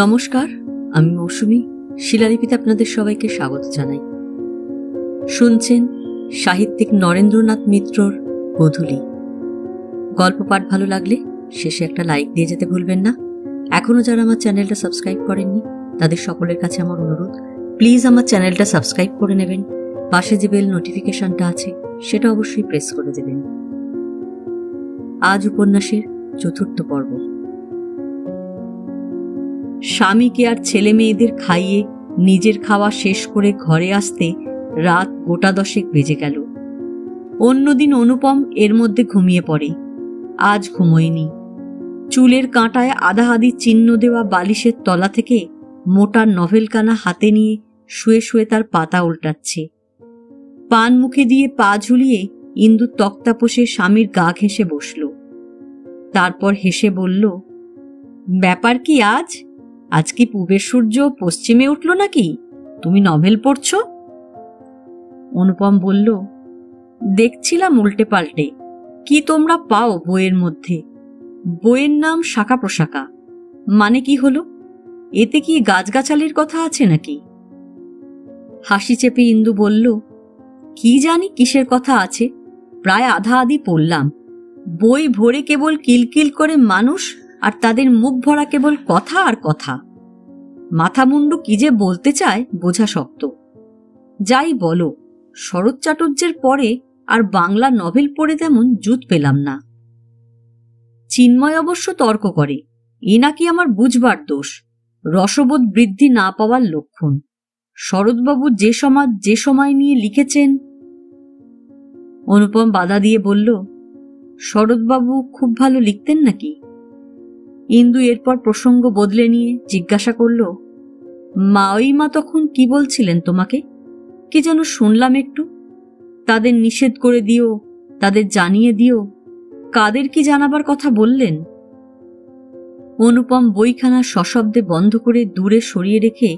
নমস্কার, আমি মৌসুমী। শিলালিপিতে আপনাদের সবাইকে স্বাগত জানাই। শুনছেন সাহিত্যিক নরেন্দ্রনাথ মিত্রর গোধূলি। গল্প পাঠ ভালো লাগলে শেষে একটা লাইক দিয়ে যেতে ভুলবেন না। এখনো যারা আমার চ্যানেলটা সাবস্ক্রাইব করেননি তাদের সকলের কাছে আমার অনুরোধ, প্লিজ আমার চ্যানেলটা সাবস্ক্রাইব করে নেবেন। পাশে যে বেল নোটিফিকেশনটা আছে সেটা অবশ্যই প্রেস করে দেবেন। আজ উপন্যাসের চতুর্থ পর্ব। স্বামীকে আর ছেলে মেয়েদের খাইয়ে নিজের খাওয়া শেষ করে ঘরে আসতে রাত 10:00 বেজে গেল। অন্যদিন অনুপম এর মধ্যে ঘুমিয়ে পড়ে, আজ ঘুমোয়নি। চুলের কাঁটায় আধাআধি চিহ্ন দেওয়া বালিশের তলা থেকে মোটা নভেলখানা হাতে নিয়ে শুয়ে শুয়ে তার পাতা উল্টাচ্ছে। পান মুখে দিয়ে পা ঝুলিয়ে ইন্দু তক্তাপোষে স্বামীর গা ঘেঁষে বসল। তারপর হেসে বলল, ব্যাপার কি আজ কি পূবের সূর্য পশ্চিমে উঠল নাকি? তুমি নভেল পড়ছ? অনুপম বলল, দেখছিলাম উল্টে পাল্টে। কি তোমরা পাও বইয়ের মধ্যে? বইয়ের নাম শাখা প্রশাখা, মানে কি হলো? এতে কি গাছগাছালির কথা আছে নাকি? হাসি চেপে ইন্দু বলল, কি জানি কিসের কথা আছে, প্রায় আধা আধি পড়লাম। বই ভরে কেবল কিলকিল করে মানুষ, আর তাদের মুখ ভরা কেবল কথা আর কথা। মাথা মুন্ডু কি যে বলতে চায় বোঝা শক্ত। যাই বলো, শরৎ চাটুর্যের পরে আর বাংলা নভেল পড়ে তেমন জুত পেলাম না। চিন্ময় অবশ্য তর্ক করে, এ নাকি আমার বুঝবার দোষ, রসবোধ বৃদ্ধি না পাওয়ার লক্ষণ। শরৎবাবু যে সমাজ যে সময় নিয়ে লিখেছেন। অনুপম বাধা দিয়ে বলল, শরৎবাবু খুব ভালো লিখতেন নাকি? ইন্দু এরপর প্রসঙ্গ বদলে নিয়ে জিজ্ঞাসা করল, মা তখন কি বলছিলেন তোমাকে? কি যেন শুনলাম একটু, তাদের নিষেধ করে দিও, তাদের জানিয়ে দিও। কাদের কি জানাবার কথা বললেন? অনুপম বইখানা সশব্দে বন্ধ করে দূরে সরিয়ে রেখে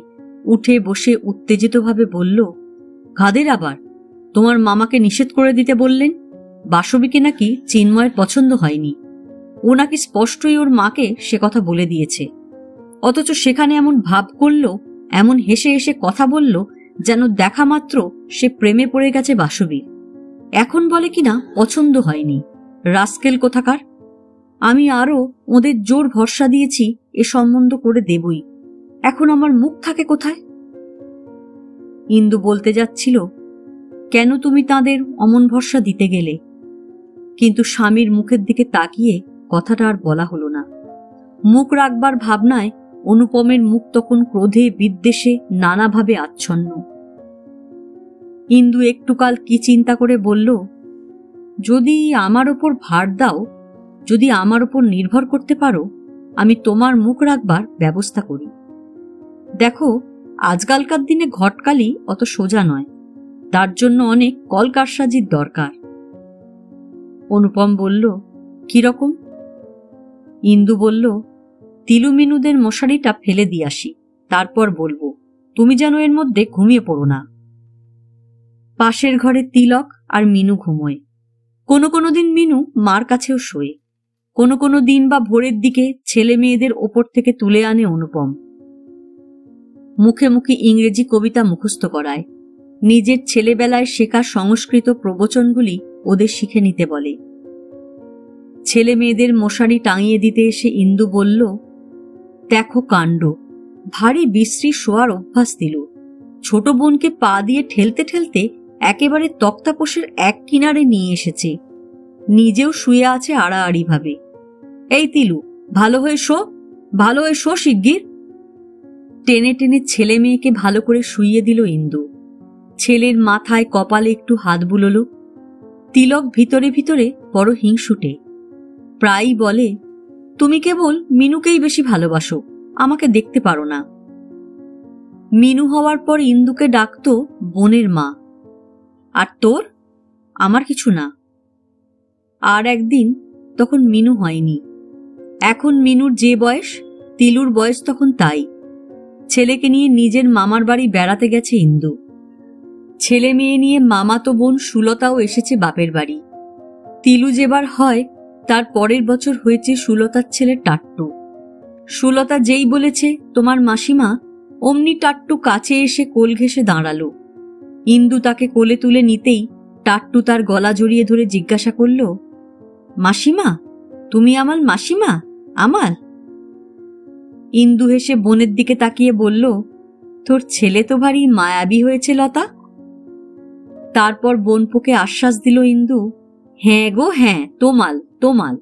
উঠে বসে উত্তেজিতভাবে বলল, কাদের আবার? তোমার মামাকে নিষেধ করে দিতে বললেন। বাসবিকে নাকি চিন্ময়ের পছন্দ হয়নি। ও নাকি স্পষ্টই ওর মাকে সে কথা বলে দিয়েছে। অথচ সেখানে এমন ভাব করল, এমন হেসে হেসে কথা বলল, যেন দেখা মাত্র সে প্রেমে পড়ে গেছে বাসবির। এখন বলে কিনা পছন্দ হয়নি। রাস্কেল কোথাকার! আমি আরও ওদের জোর ভরসা দিয়েছি এ সম্বন্ধ করে দেবই। এখন আমার মুখ থাকে কোথায়? ইন্দু বলতে যাচ্ছিল, কেন তুমি তাদের অমন ভরসা দিতে গেলে? কিন্তু স্বামীর মুখের দিকে তাকিয়ে কথাটা আর বলা হলো না। মুখ রাখবার ভাবনায় অনুপমের মুখ তখন ক্রোধে বিদ্বেষে নানাভাবে আচ্ছন্ন। ইন্দু একটুকাল কি চিন্তা করে বলল, যদি আমার ওপর ভার দাও, যদি আমার ওপর নির্ভর করতে পারো, আমি তোমার মুখ রাখবার ব্যবস্থা করি। দেখো, আজকালকার দিনে ঘটকালি অত সোজা নয়, তার জন্য অনেক কলকারসাজির দরকার। অনুপম বলল, কিরকম? ইন্দু বলল, তিলুমিনুদের মশারিটা ফেলে দিয়ে আসি, তারপর বলবো। তুমি যেন এর মধ্যে ঘুমিয়ে পড়ো না। পাশের ঘরে তিলক আর মিনু ঘুমোয়। কোনো কোনো দিন মিনু মার কাছেও শোয়। কোনো কোনো দিন বা ভোরের দিকে ছেলে মেয়েদের ওপর থেকে তুলে আনে অনুপম। মুখে মুখে ইংরেজি কবিতা মুখস্থ করায়। নিজের ছেলেবেলায় শেখা সংস্কৃত প্রবচনগুলি ওদের শিখে নিতে বলে। ছেলে মেয়েদের মশারি টাঙিয়ে দিতে এসে ইন্দু বলল, দেখো কাণ্ড, ভারী বিশ্রী শোয়ার অভ্যাস দিল। ছোট বোনকে পা দিয়ে ঠেলতে ঠেলতে একেবারে তক্তাপোষের এক কিনারে নিয়ে এসেছে। নিজেও শুয়ে আছে আড়াআড়ি ভাবে। এই তিলু, ভালো হয়ে শো, ভালো হয়ে শো শিগগির। টেনে টেনে ছেলে মেয়েকে ভালো করে শুইয়ে দিল ইন্দু। ছেলের মাথায় কপালে একটু হাত বুলোল। তিলক ভিতরে ভিতরে বড় হিংসুটে। প্রায়ই বলে, তুমি কেবল মিনুকেই বেশি ভালোবাসো, আমাকে দেখতে পারো না। মিনু হওয়ার পর ইন্দুকে ডাকত বোনের মা। আর তোর? আমার কিছু না। আর একদিন, তখন মিনু হয়নি। এখন মিনুর যে বয়স, তিলুর বয়স তখন তাই। ছেলেকে নিয়ে নিজের মামার বাড়ি বেড়াতে গেছে ইন্দু। ছেলে মেয়ে নিয়ে মামাতো বোন সুলতাও এসেছে বাপের বাড়ি। তিলু যেবার হয়, তার পরের বছর হয়েছে সুলতার ছেলে টাট্টু। সুলতা যেই বলেছে তোমার মাসিমা, অমনি টাট্টু কাছে এসে কোল ঘেঁষে দাঁড়ালো। ইন্দু তাকে কোলে তুলে নিতেই টাট্টু তার গলা জড়িয়ে ধরে জিজ্ঞাসা করল, মাসিমা, তুমি আমার মাসিমা? আমার? ইন্দু হেসে বোনের দিকে তাকিয়ে বলল, তোর ছেলে তো ভারী মায়াবী হয়েছে লতা। তারপর বোনপোকে আশ্বাস দিল ইন্দু, হ্যাঁ গো হ্যাঁ, তোমাল তোমাল।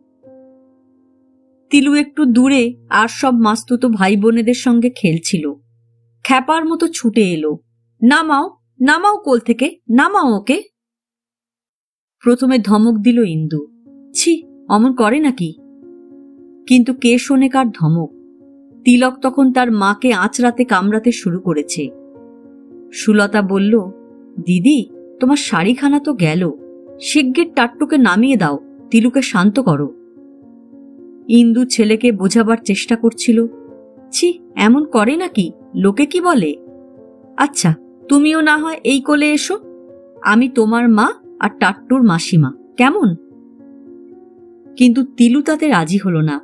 তিলু একটু দূরে আর সব মাস্তুতো ভাই বোনেদের সঙ্গে খেলছিল। খ্যাপার মতো ছুটে এলো, নামাও নামাও কোল থেকে, নামাও ওকে। প্রথমে ধমক দিল ইন্দু, ছি, অমন করে নাকি? কিন্তু কে শোনে কার ধমক? তিলক তখন তার মাকে আঁচড়াতে কামড়াতে শুরু করেছে। সুলতা বলল, দিদি, তোমার শাড়িখানা তো গেল, শিগগির টাট্টুকে নামিয়ে দাও, তিলুকে শান্ত করো। ইন্দু ছেলেকে বোঝাবার চেষ্টা করছিল, ছি, এমন করে নাকি, লোকে কি বলে? আচ্ছা, তুমিও না হয় এই কোলে এসো, আমি তোমার মা আর টাট্টুর মাসিমা, কেমন? কিন্তু তিলু তাতে রাজি হল না।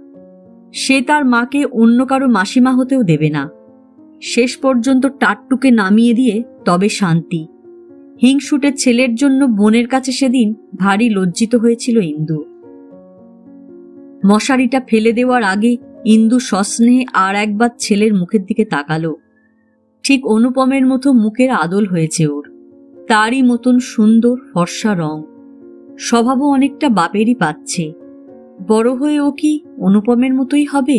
সে তার মাকে অন্য কারো মাসিমা হতেও দেবে না। শেষ পর্যন্ত টাট্টুকে নামিয়ে দিয়ে তবে শান্তি। হিংসুটে ছেলের জন্য বোনের কাছে সেদিন ভারী লজ্জিত হয়েছিল ইন্দু। মশারিটা ফেলে দেওয়ার আগে ইন্দু সস্নেহে আর একবার ছেলের মুখের দিকে তাকালো। ঠিক অনুপমের মতো মুখের আদল হয়েছে ওর, তারই মতন সুন্দর ফর্সা রং, স্বভাবও অনেকটা বাপেরই পাচ্ছে। বড় হয়ে ও কি অনুপমের মতোই হবে?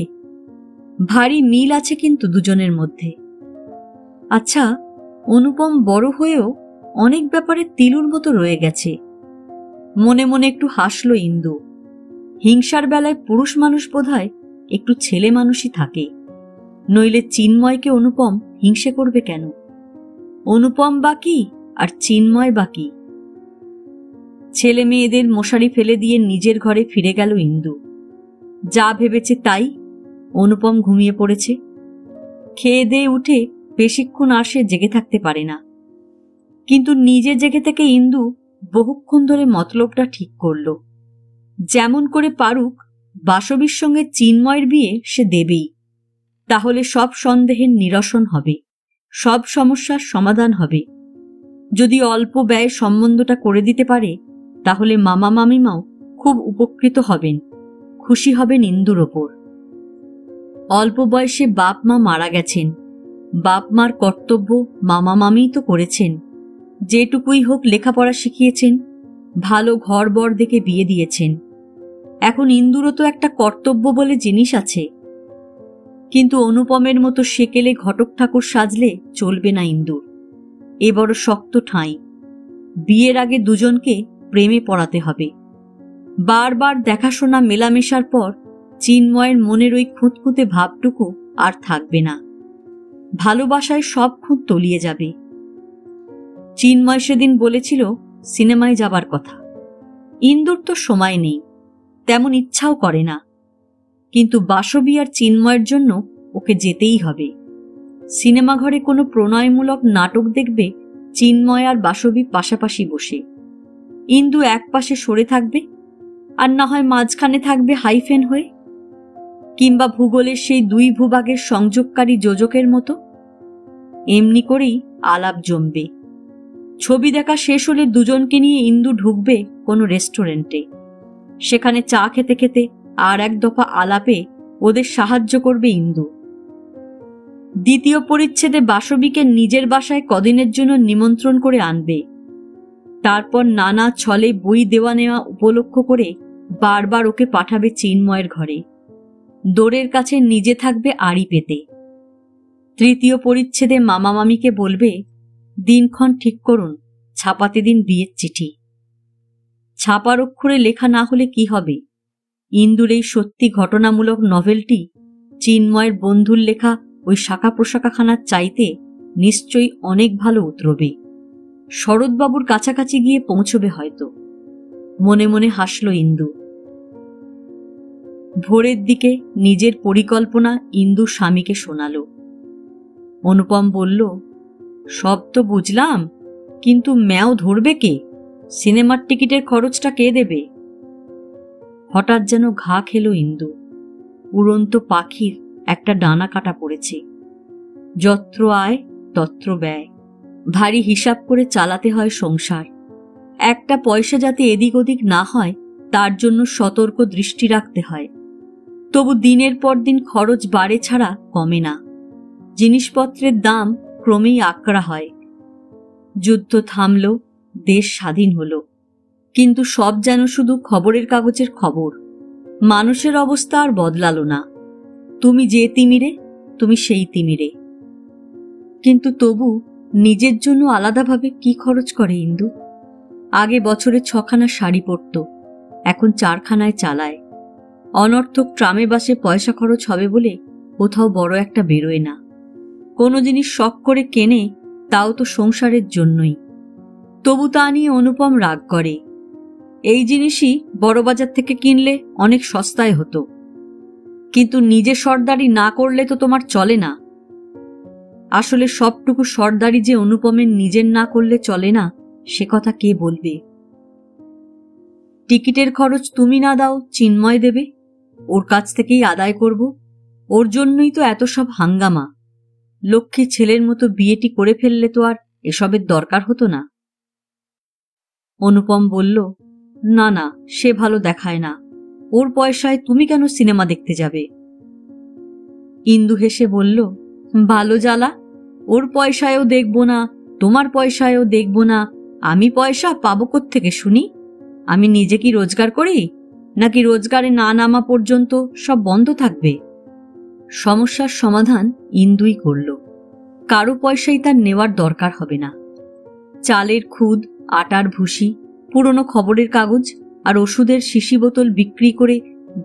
ভারী মিল আছে কিন্তু দুজনের মধ্যে। আচ্ছা, অনুপম বড় হয়েও অনেক ব্যাপারে তিলুর মতো রয়ে গেছে। মনে মনে একটু হাসল ইন্দু। হিংসার বেলায় পুরুষ মানুষ বোধহয় একটু ছেলে মানুষই থাকে, নইলে চিন্ময়কে অনুপম হিংসে করবে কেন? অনুপম বাকি আর চিন্ময় বাকি। ছেলে মেয়েদের মশারি ফেলে দিয়ে নিজের ঘরে ফিরে গেল ইন্দু। যা ভেবেছে তাই, অনুপম ঘুমিয়ে পড়েছে। খেয়ে দিয়ে উঠে বেশিক্ষণ আর সে জেগে থাকতে পারে না। কিন্তু নিজে জেগে থেকে ইন্দু বহুক্ষণ ধরে মতলবটা ঠিক করল। যেমন করে পারুক বাসবীর সঙ্গে চিন্ময়ের বিয়ে সে দেবেই। তাহলে সব সন্দেহের নিরসন হবে, সব সমস্যার সমাধান হবে। যদি অল্প ব্যয়ে সম্বন্ধটা করে দিতে পারে, তাহলে মামা মামিমাও খুব উপকৃত হবেন, খুশি হবেন ইন্দুর ওপর। অল্প বয়সে বাপ মা মারা গেছেন, বাপ মার কর্তব্য মামা মামিই তো করেছেন। যেটুকুই হোক লেখাপড়া শিখিয়েছেন, ভালো ঘর বর দেখে বিয়ে দিয়েছেন। এখন ইন্দুরও তো একটা কর্তব্য বলে জিনিস আছে। কিন্তু অনুপমের মতো সেকেলে ঘটক ঠাকুর সাজলে চলবে না ইন্দুর। এ বড় শক্ত ঠাঁই। বিয়ের আগে দুজনকে প্রেমে পড়াতে হবে। বারবার দেখাশোনা মেলামেশার পর চিন্ময়ের মনের ওই খুঁতখুঁতে ভাবটুকু আর থাকবে না। ভালোবাসায় সব খুঁত তলিয়ে যাবে। চিন্ময় সেদিন বলেছিল সিনেমায় যাবার কথা। ইন্দুর তো সময় নেই, তেমন ইচ্ছাও করে না। কিন্তু বাসবী আর চিন্ময়ের জন্য ওকে যেতেই হবে। সিনেমা ঘরে কোনো প্রণয়মূলক নাটক দেখবে চিন্ময় আর বাসবী পাশাপাশি বসে। ইন্দু এক পাশে সরে থাকবে, আর না হয় মাঝখানে থাকবে হাইফেন হয়ে, কিংবা ভূগোলের সেই দুই ভূভাগের সংযোগকারী যোজকের মতো। এমনি করেই আলাপ জমবে। ছবি দেখা শেষ হলে দুজনকে নিয়ে ইন্দু ঢুকবে কোনো রেস্টুরেন্টে। সেখানে চা খেতে খেতে আর এক দফা আলাপে ওদের সাহায্য করবে ইন্দু। দ্বিতীয় পরিচ্ছেদে বাসবীকে নিজের বাসায় কদিনের জন্য নিমন্ত্রণ করে আনবে। তারপর নানা ছলে বই দেওয়া নেওয়া উপলক্ষ করে বারবার ওকে পাঠাবে চিন্ময়ের ঘরে। দোরের কাছে নিজে থাকবে আড়ি পেতে। তৃতীয় পরিচ্ছেদে মামা মামিকে বলবে, দিনক্ষণ ঠিক করুন, ছাপাতে দিন বিয়ের চিঠি। ছাপার অক্ষরে লেখা না হলে কি হবে? ইন্দুর এই সত্যি ঘটনামূলক নভেলটি চিন্ময়ের বন্ধুর লেখা ওই শাখা প্রশাখাখানার চাইতে নিশ্চয়ই অনেক ভালো উতরবে। শরৎবাবুর কাছাকাছি গিয়ে পৌঁছবে হয়তো। মনে মনে হাসল ইন্দু। ভোরের দিকে নিজের পরিকল্পনা ইন্দু স্বামীকে শোনাল। অনুপম বলল, সব তো বুঝলাম, কিন্তু ম্যাও ধরবে কে? সিনেমার টিকিটের খরচটা কে দেবে? হঠাৎ যেন ঘা খেল ইন্দু। উড়ন্ত পাখির একটা ডানা কাটা পড়েছে। যত্র আয় তত্র ব্যয়, ভারী হিসাব করে চালাতে হয় সংসার। একটা পয়সা যাতে এদিক ওদিক না হয় তার জন্য সতর্ক দৃষ্টি রাখতে হয়। তবু দিনের পর দিন খরচ বাড়ে ছাড়া কমে না। জিনিসপত্রের দাম ক্রমেই আকড়া হয়। যুদ্ধ থামল, দেশ স্বাধীন হল, কিন্তু সব যেন শুধু খবরের কাগজের খবর। মানুষের অবস্থা আর বদলালো না। তুমি যে তিমিরে, তুমি সেই তিমিরে। কিন্তু তবু নিজের জন্য আলাদাভাবে কি খরচ করে ইন্দু? আগে বছরে 6খানা শাড়ি পরত, এখন 4খানায় চালায়। অনর্থক ট্রামে বাসে পয়সা খরচ হবে বলে কোথাও বড় একটা বেরোয় না। কোনো জিনিস শখ করে কেনে, তাও তো সংসারের জন্যই। তবু তা নিয়ে অনুপম রাগ করে। এই জিনিসই বড় বাজার থেকে কিনলে অনেক সস্তায় হতো, কিন্তু নিজে সর্দারি না করলে তো তোমার চলে না। আসলে সবটুকু সর্দারি যে অনুপমের নিজের না করলে চলে না, সে কথা কে বলবে? টিকিটের খরচ তুমি না দাও, চিন্ময় দেবে, ওর কাছ থেকেই আদায় করব। ওর জন্যই তো এত সব হাঙ্গামা। লক্ষ্মী ছেলের মতো বিয়েটি করে ফেললে তো আর এসবের দরকার হতো না। অনুপম বলল, না না, সে ভালো দেখায় না। ওর পয়সায় তুমি কেন সিনেমা দেখতে যাবে? ইন্দু হেসে বলল, ভালো জ্বালা। ওর পয়সায়ও দেখব না, তোমার পয়সায়ও দেখব না। আমি পয়সা পাবো কোত্থেকে শুনি? আমি নিজে কি রোজগার করি, নাকি রোজগারে না নামা পর্যন্ত সব বন্ধ থাকবে? সমস্যার সমাধান ইন্দুই করল। কারো পয়সাই তার নেওয়ার দরকার হবে না। চালের খুদ, আটার ভুসি, পুরনো খবরের কাগজ আর ওষুধের শিশি বোতল বিক্রি করে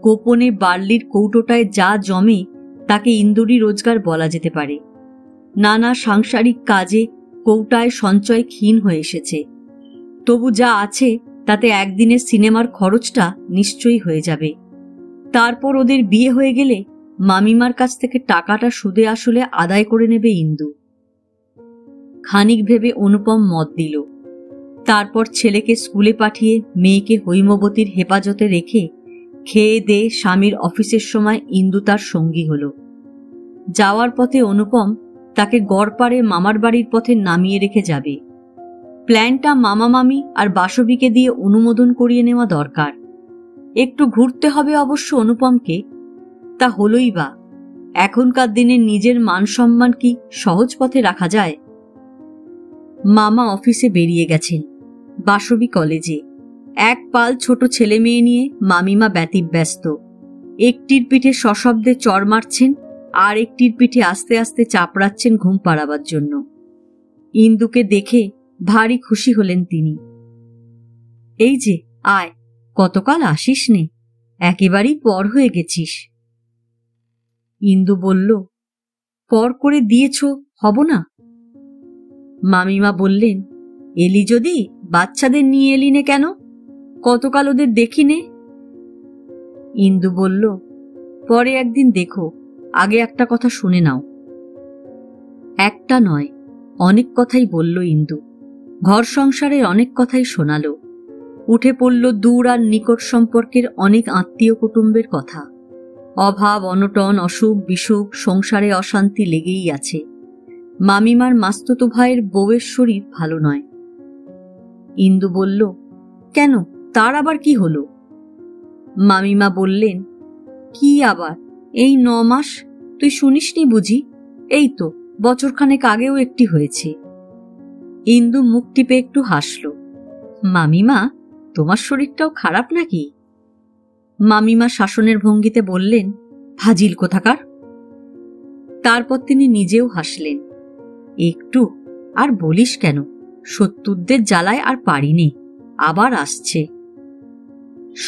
গোপনে বার্লির কৌটোটায় যা জমে তাকে ইন্দুরি রোজগার বলা যেতে পারে। নানা সাংসারিক কাজে কৌটায় সঞ্চয় ক্ষীণ হয়ে এসেছে। তবু যা আছে তাতে একদিনের সিনেমার খরচটা নিশ্চয়ই হয়ে যাবে। তারপর ওদের বিয়ে হয়ে গেলে মামিমার কাছ থেকে টাকাটা সুদে আসলে আদায় করে নেবে ইন্দু। খানিক ভেবে অনুপম মত দিল। তারপর ছেলেকে স্কুলে পাঠিয়ে মেয়েকে হৈমবতীর হেফাজতে রেখে খেয়ে দেয়ে স্বামীর অফিসের সময় ইন্দু তার সঙ্গী হল। যাওয়ার পথে অনুপম তাকে গড়পাড়ে মামার বাড়ির পথে নামিয়ে রেখে যাবে। প্ল্যানটা মামা মামি আর বাসবিকে দিয়ে অনুমোদন করিয়ে নেওয়া দরকার। একটু ঘুরতে হবে অবশ্য অনুপমকে। তা হলই বা, এখনকার দিনে নিজের মান সম্মান কি সহজ পথে রাখা যায়? মামা অফিসে বেরিয়ে গেছেন, বাসবি কলেজে। এক পাল ছোট ছেলে মেয়ে নিয়ে মামিমা ব্যতিব্যস্ত। একটির পিঠে সশব্দে চড় মারছেন, আর একটির পিঠে আস্তে আস্তে চাপড়াচ্ছেন ঘুম পাড়াবার জন্য। ইন্দুকে দেখে ভারী খুশি হলেন তিনি। এই যে আয়, কতকাল আসিস নে, একেবারেই পর হয়ে গেছিস। ইন্দু বলল, পর করে দিয়েছ, হব না? মামিমা বললেন, এলি যদি বাচ্চাদের নিয়ে এলি নে কেন? কতকাল ওদের দেখি নে। ইন্দু বলল, পরে একদিন দেখো, আগে একটা কথা শুনে নাও। একটা নয়, অনেক কথাই বলল ইন্দু। ঘর সংসারের অনেক কথাই শোনালো। উঠে পড়ল দূর আর নিকট সম্পর্কের অনেক আত্মীয় কুটুম্বের কথা। অভাব, অনটন, অসুখ বিসুখ, সংসারে অশান্তি লেগেই আছে। মামিমার মাস্তুতো ভাইয়ের বউয়ের শরীর ভালো নয়। ইন্দু বলল, কেন, তার আবার কি হলো? মামিমা বললেন, কি আবার, এই 9 মাস, তুই শুনিসনি বুঝি? এই তো বছরখানেক আগেও একটি হয়েছে। ইন্দু মুখ টিপে একটু হাসল। মামিমা, তোমার শরীরটাও খারাপ নাকি? মামিমা শাসনের ভঙ্গিতে বললেন, ফাজিল কোথাকার। তারপর তিনি নিজেও হাসলেন। একটু, আর বলিস কেন, শত্রুদের জ্বালায় আর পারিনি, আবার আসছে।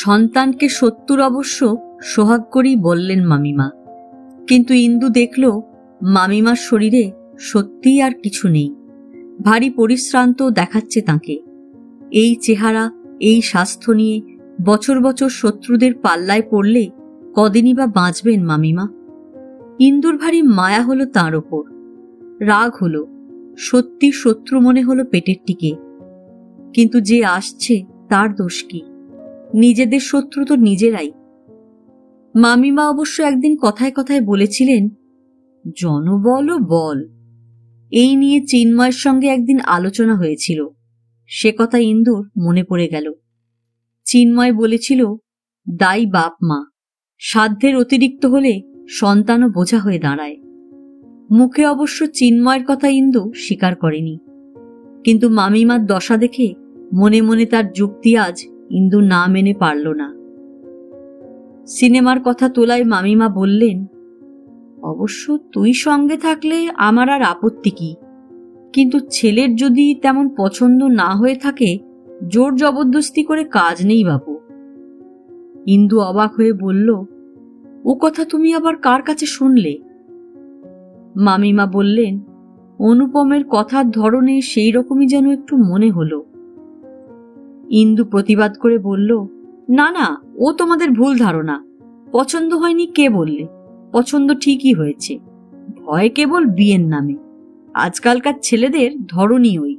সন্তানকে শত্রুর অবশ্য সোহাগ করেই বললেন মামিমা, কিন্তু ইন্দু দেখল মামিমার শরীরে সত্যিই আর কিছু নেই। ভারী পরিশ্রান্ত দেখাচ্ছে তাকে। এই চেহারা, এই স্বাস্থ্য নিয়ে বছর বছর শত্রুদের পাল্লায় পড়লে কদিনই বা বাঁচবেন মামিমা? ইন্দুর ভারী মায়া হলো তাঁর ওপর, রাগ হলো, সত্যি শত্রু মনে হলো পেটের টিকে। কিন্তু যে আসছে তার দোষ কি? নিজেদের শত্রু তো নিজেরাই। মামিমা অবশ্য একদিন কথায় কথায় বলেছিলেন, জনবল ও বল। এই নিয়ে চিন্ময়ের সঙ্গে একদিন আলোচনা হয়েছিল, সে কথা ইন্দুর মনে পড়ে গেল। চিন্ময় বলেছিল, দায়ী বাপ মা, সাধ্যের অতিরিক্ত হলে সন্তানও বোঝা হয়ে দাঁড়ায়। মুখে অবশ্য চিন্ময়ের কথা ইন্দু স্বীকার করেনি, কিন্তু মামিমার দশা দেখে মনে মনে তার যুক্তি আজ ইন্দু না মেনে পারল না। সিনেমার কথা তোলায় মামিমা বললেন, অবশ্য তুই সঙ্গে থাকলে আমার আর আপত্তি কি, কিন্তু ছেলের যদি তেমন পছন্দ না হয়ে থাকে জোর জবরদস্তি করে কাজ নেই বাপু। ইন্দু অবাক হয়ে বলল, ও কথা তুমি আবার কার কাছে শুনলে? মামিমা বললেন, অনুপমের কথার ধরনে সেই রকমই যেন একটু মনে হলো। ইন্দু প্রতিবাদ করে বলল, না না, ও তোমাদের ভুল ধারণা। পছন্দ হয়নি কে বললে? পছন্দ ঠিকই হয়েছে, ভয় কেবল বিয়ের নামে। আজকালকার ছেলেদের ধরনই ওই,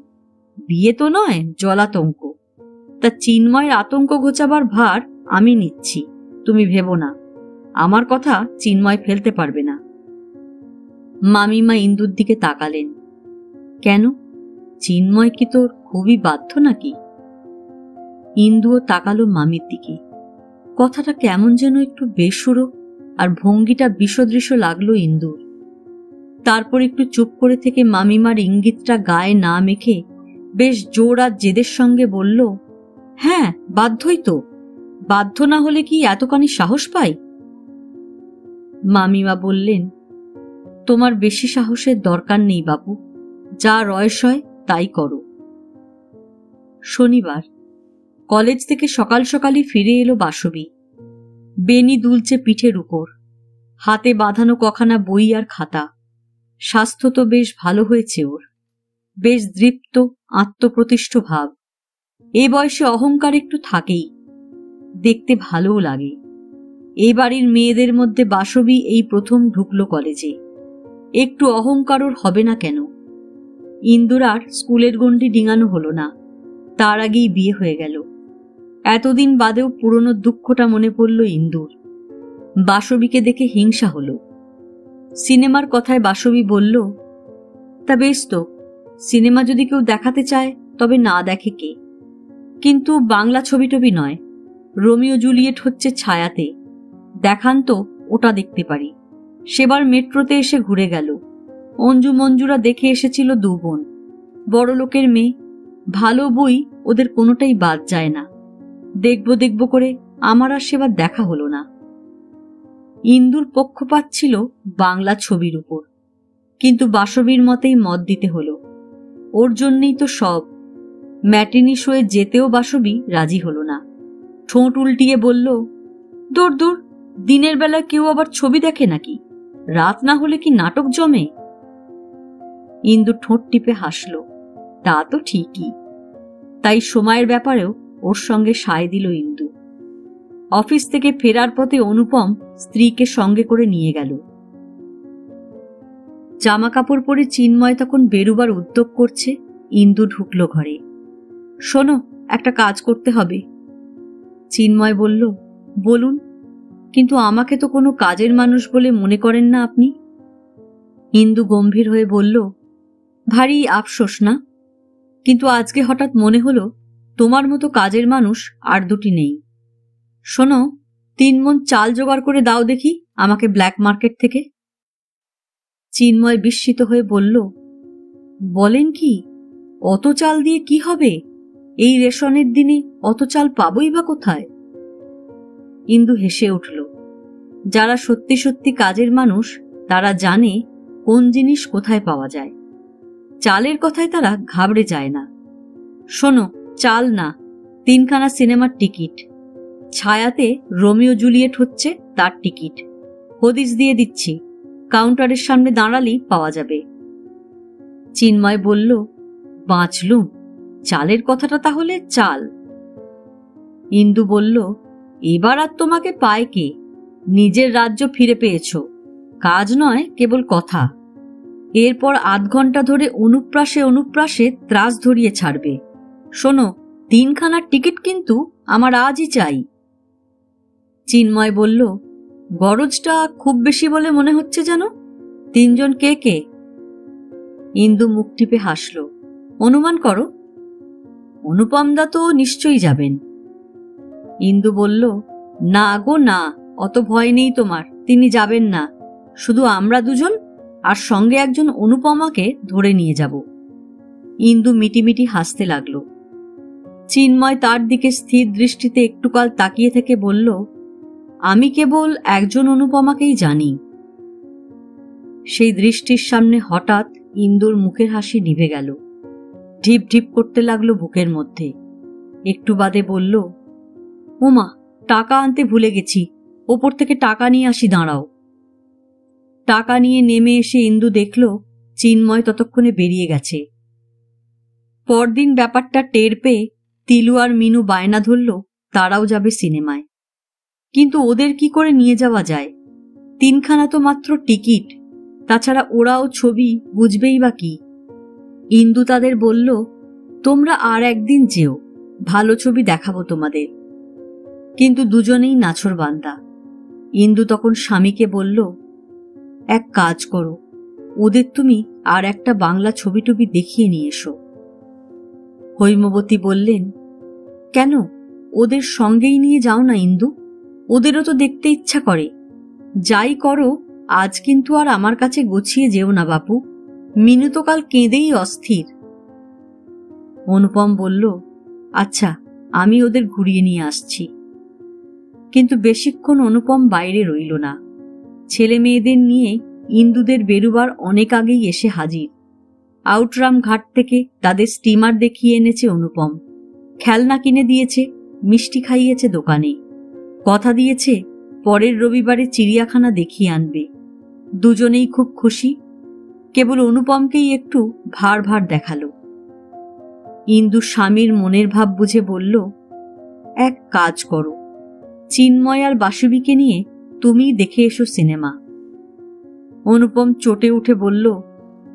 বিয়ে তো নয় জলাতঙ্ক। তা চিন্ময়ের আতঙ্ক ঘোচাবার ভার আমি নিচ্ছি, তুমি ভেবো না। আমার কথা চিন্ময় ফেলতে পারবে না। মামিমা ইন্দুর দিকে তাকালেন। কেন, চিন্ময় কি তোর খুবই বাধ্য নাকি? ইন্দুও তাকালো মামির দিকে। কথাটা কেমন যেন একটু বেসুরো আর ভঙ্গিটা বিষদৃশ্য লাগলো ইন্দুর। তারপর একটু চুপ করে থেকে মামিমার ইঙ্গিতটা গায়ে না মেখে বেশ জোর আর জেদের সঙ্গে বলল, হ্যাঁ বাধ্যই তো। বাধ্য না হলে কি এতখানি সাহস পাই? মামিমা বললেন, তোমার বেশি সাহসের দরকার নেই বাপু, যা রয়স হয় তাই করো। শনিবার কলেজ থেকে সকাল সকালই ফিরে এলো বাসবী। বেনি দুলছে পিঠের উপর, হাতে বাঁধানো কখানা বই আর খাতা। স্বাস্থ্য তো বেশ ভালো হয়েছে ওর, বেশ দৃপ্ত আত্মপ্রতিষ্ঠ ভাব। এ বয়সে অহংকার একটু থাকেই, দেখতে ভালোও লাগে। এই বাড়ির মেয়েদের মধ্যে বাসবী এই প্রথম ঢুকলো কলেজে, একটু অহংকার ওর হবে না কেন? ইন্দুর আর স্কুলের গণ্ডি ডিঙানো হলো না, তার আগেই বিয়ে হয়ে গেল। এতদিন বাদেও পুরনো দুঃখটা মনে পড়ল ইন্দুর। বাসবীকে দেখে হিংসা হলো। সিনেমার কথায় বাসবী বলল, তা বেশ তো, সিনেমা যদি কেউ দেখাতে চায় তবে না দেখে কে? কিন্তু বাংলা ছবি টবি নয়, রোমিও জুলিয়েট হচ্ছে ছায়াতে, দেখান তো ওটা দেখতে পারি। সেবার মেট্রোতে এসে ঘুরে গেল। অঞ্জু মঞ্জুরা দেখে এসেছিল, দু বোন, বড় লোকের মেয়ে, ভালো বই ওদের কোনোটাই বাদ যায় না। দেখব দেখব করে আমার আর সেবার দেখা হলো না। ইন্দুর পক্ষপাত ছিল বাংলা ছবির উপর, কিন্তু বাসবীর মতেই মত দিতে হলো। ওর জন্যই তো সব। ম্যাটিনি শোয়ে যেতেও বাসবী রাজি হলো না। ঠোঁট উল্টিয়ে বলল, দূর দূর, দিনের বেলা কেউ আবার ছবি দেখে নাকি? রাত না হলে কি নাটক জমে? ইন্দু ঠোঁট টিপে হাসল, তা তো ঠিকই। তাই সময়ের ব্যাপারেও ওর সঙ্গে সায় দিল ইন্দু। অফিস থেকে ফেরার পথে অনুপম স্ত্রীকে সঙ্গে করে নিয়ে গেল। জামা কাপড় পরে চিন্ময় তখন বেরুবার উদ্যোগ করছে। ইন্দু ঢুকল ঘরে। শোনো, একটা কাজ করতে হবে। চিন্ময় বলল, বলুন, কিন্তু আমাকে তো কোনো কাজের মানুষ বলে মনে করেন না আপনি। ইন্দু গম্ভীর হয়ে বলল, ভারী আফসোস না, কিন্তু আজকে হঠাৎ মনে হলো তোমার মতো কাজের মানুষ আর দুটি নেই। শোনো, 3 মণ চাল জোগাড় করে দাও দেখি আমাকে ব্ল্যাক মার্কেট থেকে। চিন্ময় বিস্মিত হয়ে বলল, বলেন কি? অত চাল দিয়ে কি হবে? এই রেশনের দিনে অত চাল পাবই বা কোথায়? ইন্দু হেসে উঠল। যারা সত্যি সত্যি কাজের মানুষ তারা জানে কোন জিনিস কোথায় পাওয়া যায়। চালের কথায় তারা ঘাবড়ে যায় না। শোনো, চাল না, 3খানা সিনেমার টিকিট। ছায়াতে রোমিও জুলিয়েট হচ্ছে, তার টিকিট। হদিস দিয়ে দিচ্ছি, কাউন্টারের সামনে দাঁড়ালেই পাওয়া যাবে। চিন্ময় বলল, বাঁচলুম, চালের কথাটা তাহলে চাল। ইন্দু বলল, এবার আর তোমাকে পায় কে? নিজের রাজ্য ফিরে পেয়েছ, কাজ নয় কেবল কথা। এরপর আধ ঘন্টা ধরে অনুপ্রাসে অনুপ্রাসে ত্রাস ধরিয়ে ছাড়বে। শোনো, 3খানার টিকিট কিন্তু আমার আজই চাই। চিন্ময় বলল, গরজটা খুব বেশি বলে মনে হচ্ছে যেন। 3 জন কে কে? ইন্দু মুখ টিপে হাসল। অনুমান করো। অনুপমদা তো নিশ্চয়ই যাবেন। ইন্দু বলল, না গো না, অত ভয় নেই তোমার, তিনি যাবেন না। শুধু আমরা 2 জন, আর সঙ্গে একজন অনুপমাকে ধরে নিয়ে যাব। ইন্দু মিটিমিটি হাসতে লাগল। চিন্ময় তার দিকে স্থির দৃষ্টিতে একটুকাল তাকিয়ে থেকে বলল, আমি কেবল একজন অনুপমাকেই জানি। সেই দৃষ্টির সামনে হঠাৎ ইন্দুর মুখের হাসি নিভে গেল। ঢিপ ঢিপ করতে লাগলো বুকের মধ্যে। একটু বাদে বলল, ওমা, টাকা আনতে ভুলে গেছি, ওপর থেকে টাকা নিয়ে আসি, দাঁড়াও। টাকা নিয়ে নেমে এসে ইন্দু দেখল চিন্ময় ততক্ষণে বেরিয়ে গেছে। পরদিন ব্যাপারটা টের পেয়ে তিলু আর মিনু বায়না ধরল তারাও যাবে সিনেমায়। কিন্তু ওদের কি করে নিয়ে যাওয়া যায়? 3খানা তো মাত্র টিকিট, তাছাড়া ওরাও ছবি বুঝবেই বা কি। ইন্দু তাদের বলল, তোমরা আর একদিন যেও, ভালো ছবি দেখাবো তোমাদের। কিন্তু দুজনেই নাছোড়বান্দা। ইন্দু তখন স্বামীকে বলল, এক কাজ করো, ওদের তুমি আর একটা বাংলা ছবি টবি দেখিয়ে নিয়ে এসো। হৈমবতী বললেন, কেন, ওদের সঙ্গেই নিয়ে যাও না ইন্দু, ওদেরও তো দেখতে ইচ্ছা করে। যাই করো, আজ কিন্তু আর আমার কাছে গুছিয়ে যেও না বাপু, মিনু তো কাল কেঁদেই অস্থির। অনুপম বলল, আচ্ছা, আমি ওদের ঘুরিয়ে নিয়ে আসছি। কিন্তু বেশিক্ষণ অনুপম বাইরে রইল না। ছেলে মেয়েদের নিয়ে ইন্দুদের বেরুবার অনেক আগেই এসে হাজির। আউটরাম ঘাট থেকে তাদের স্টিমার দেখিয়ে এনেছে অনুপম। খেলনা কিনে দিয়েছে, মিষ্টি খাইয়েছে দোকানে। কথা দিয়েছে পরের রবিবারে চিড়িয়াখানা দেখিয়ে আনবে। দুজনেই খুব খুশি। কেবল অনুপমকেই একটু ভার ভার দেখালো। ইন্দু স্বামীর মনের ভাব বুঝে বলল, এক কাজ করো, চিন্ময় আর বাসুবিকে নিয়ে তুমিই দেখে এসো সিনেমা। অনুপম চটে উঠে বলল,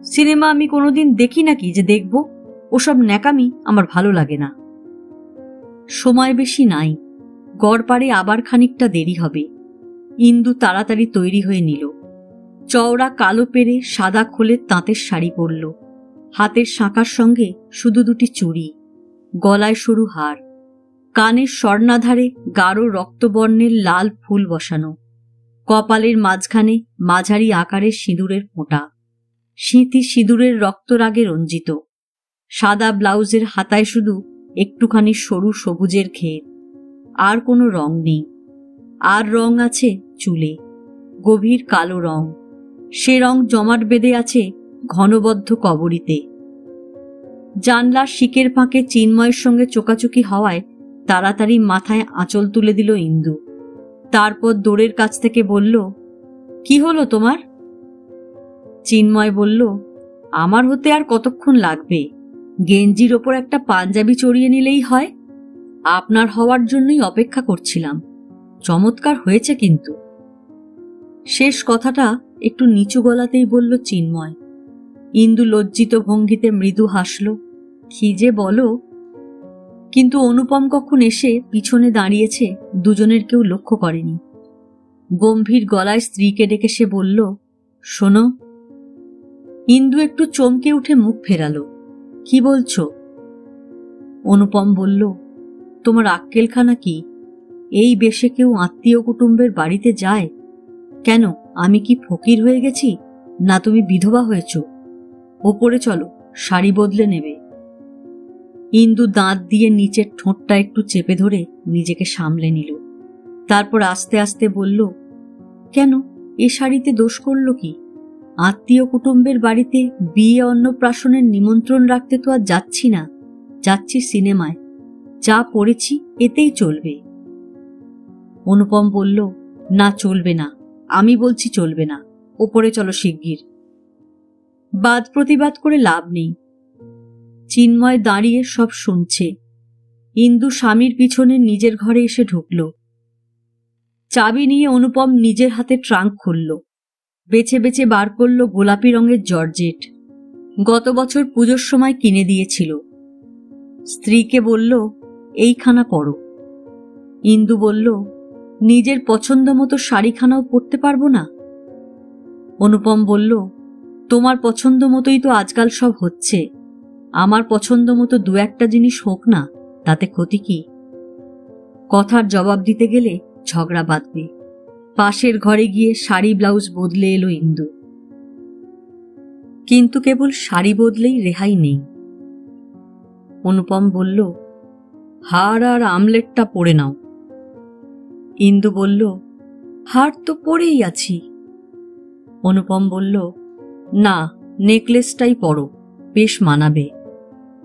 সিনেমা আমি কোনোদিন দেখি নাকি যে দেখব? ওসব ন্যাকামি আমার ভালো লাগে না। সময় বেশি নাই, গড়পাড়ে আবার খানিকটা দেরি হবে। ইন্দু তাড়াতাড়ি তৈরি হয়ে নিল। চওড়া কালো পেরে সাদা খোলের তাঁতের শাড়ি পরল। হাতের শাঁখার সঙ্গে শুধু 2টি চুড়ি, গলায় সরু হার, কানের স্বর্ণাধারে গাঢ় রক্তবর্ণের লাল ফুল বসানো, কপালের মাঝখানে মাঝারি আকারের সিঁদুরের ফোঁটা, সিঁথি সিঁদুরের রক্তরাগে রঞ্জিত। সাদা ব্লাউজের হাতায় শুধু একটুখানি সরু সবুজের ঘের, আর কোনো রং নেই। আর রং আছে চুলে, গভীর কালো রং। সে রং জমাট বেঁধে আছে ঘনবদ্ধ কবরীতে। জানলার শিকের ফাঁকে চিন্ময়ের সঙ্গে চোকাচুকি হওয়ায় তাড়াতাড়ি মাথায় আঁচল তুলে দিল ইন্দু। তারপর দোরের কাছ থেকে বলল, কি হলো তোমার? চিন্ময় বলল, আমার হতে আর কতক্ষণ লাগবে? গেঞ্জির ওপর একটা পাঞ্জাবি চড়িয়ে নিলেই হয়। আপনার হওয়ার জন্যই অপেক্ষা করছিলাম। চমৎকার হয়েছে কিন্তু। শেষ কথাটা একটু নিচু গলাতেই বলল চিন্ময়। ইন্দু লজ্জিত ভঙ্গিতে মৃদু হাসল। কি যে বলো। কিন্তু অনুপম কখন এসে পিছনে দাঁড়িয়েছে দুজনের কেউ লক্ষ্য করেনি। গম্ভীর গলায় স্ত্রীকে ডেকে সে বলল, শোনো। ইন্দু একটু চমকে উঠে মুখ ফেরালো। কি বলছো? অনুপম বলল, তোমার আক্কেলখানা কি? এই বেশে কেউ আত্মীয় কুটুম্বের বাড়িতে যায়? কেন, আমি কি ফকির হয়ে গেছি, না তুমি বিধবা হয়েছ? ওপরে চলো, শাড়ি বদলে নেবে। ইন্দু দাঁত দিয়ে নিচের ঠোঁটটা একটু চেপে ধরে নিজেকে সামলে নিল। তারপর আস্তে আস্তে বলল, কেন, এ শাড়িতে দোষ করল কি? আত্মীয় কুটুম্বের বাড়িতে বিয়ে অন্নপ্রাশনের নিমন্ত্রণ রাখতে তো আর যাচ্ছি না, যাচ্ছি সিনেমায়। যা পড়েছি এতেই চলবে। অনুপম বলল, না, চলবে না, আমি বলছি চলবে না। ওপরে চলো শিগগির। বাদ প্রতিবাদ করে লাভ নেই। চিন্ময় দাঁড়িয়ে সব শুনছে। ইন্দু স্বামীর পিছনে নিজের ঘরে এসে ঢুকল। চাবি নিয়ে অনুপম নিজের হাতে ট্রাঙ্ক খুলল। বেছে বেছে বার করল গোলাপি রঙের জর্জেট। গত বছর পুজোর সময় কিনে দিয়েছিল। স্ত্রীকে বলল, এইখানা পরো। ইন্দু বলল, নিজের পছন্দ মতো শাড়িখানাও পরতে পারবো না? অনুপম বলল, তোমার পছন্দ মতোই তো আজকাল সব হচ্ছে। আমার পছন্দ মতো দু একটা জিনিস হোক না, তাতে ক্ষতি কি? কথার জবাব দিতে গেলে ঝগড়া বাঁধবে। পাশের ঘরে গিয়ে শাড়ি ব্লাউজ বদলে এলো ইন্দু। কিন্তু কেবল শাড়ি বদলেই রেহাই নেই। অনুপম বলল, হার আর আমলেটটা পরে নাও। ইন্দু বলল, হার তো পরেই আছি। অনুপম বলল, না, নেকলেসটাই পরো, বেশ মানাবে।